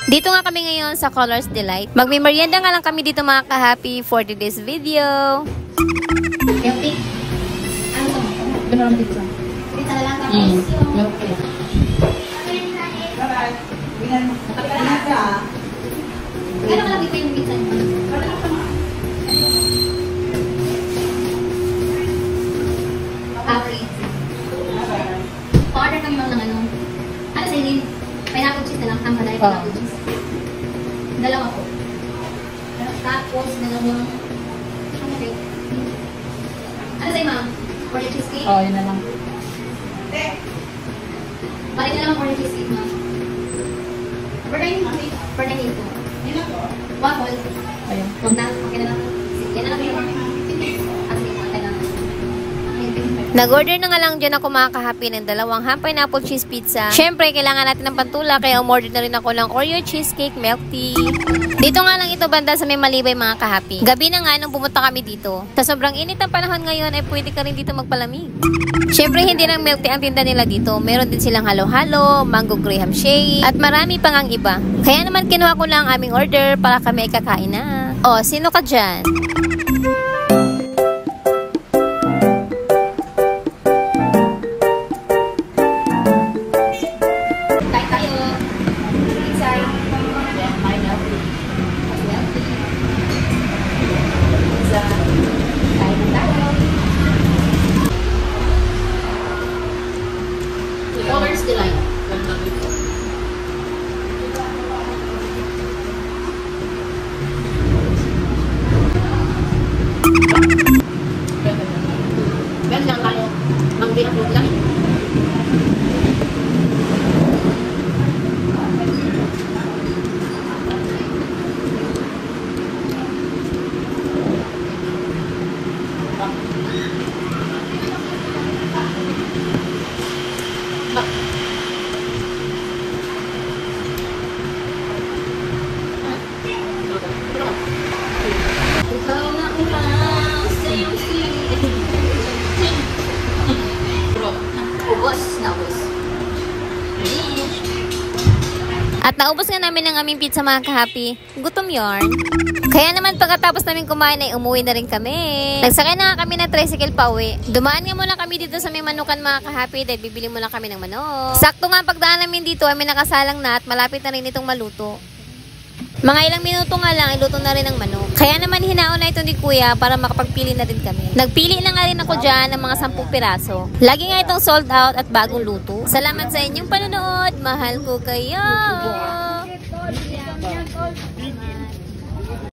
Dito nga kami ngayon sa Colors Delight. Magme-merienda nga lang kami dito mga ka-happy for today's video. Milk tea? Ano ito? Ganun ang pizza. Pizza na lang tapos yung... Milk tea. Bye-bye. Gano'n ka lang dito yung pizza niyo? Average. Pa-order kami lang ng ano. Ano sa inyo? Pineapple cheese na lang. Tama na yung pineapple cheese. Dalawa po. Tapos, dalawang... Okay. Ano sa'yo, ma'am? Order cheesecake? Oo, yun na lang. Balik na lang ang order cheesecake, ma'am. Order yun, ma'am. Order yun po. Waffle. Ayun. Huwag na. Okay na lang. Yan na lang yung order. Nag-order na nga lang dyan ako mga ka-happy ng dalawang ham pineapple cheese pizza. Siyempre, kailangan natin ng pantula kaya umorder na rin ako ng Oreo cheesecake milk tea. Dito nga lang ito banda sa may Malibay mga ka-happy. Gabi na nga nung pumunta kami dito. Sa sobrang init ng panahon ngayon ay pwede ka rin dito magpalamig. Siyempre, hindi lang milk tea ang tinda nila dito. Meron din silang halo-halo, mango graham shake, at marami pang ang iba. Kaya naman kinuha ko lang ang aming order para kami ay kakain na. O, sino ka dyan? Colors Delight. Meron lang tayo. Mangbi na po lang. At naubos nga namin ang aming pizza mga ka-happy. Gutom yarn. Kaya naman pagkatapos namin kumain ay umuwi na rin kami. Nagsakay na nga kami ng tricycle pa uwi. Dumaan nga muna kami dito sa may manukan mga ka-happy dahil bibili muna kami ng manok. Sakto nga pagdaan namin dito ay may nakasalang na at malapit na rin itong maluto. Mga ilang minuto nga lang, iluto na rin ang manok. Kaya naman hinaon na ito ni Kuya para makapagpili na rin kami. Nagpili na nga rin ako dyan ng mga 10 piraso. Lagi nga itong sold out at bagong luto. Salamat sa inyong panonood. Mahal ko kayo!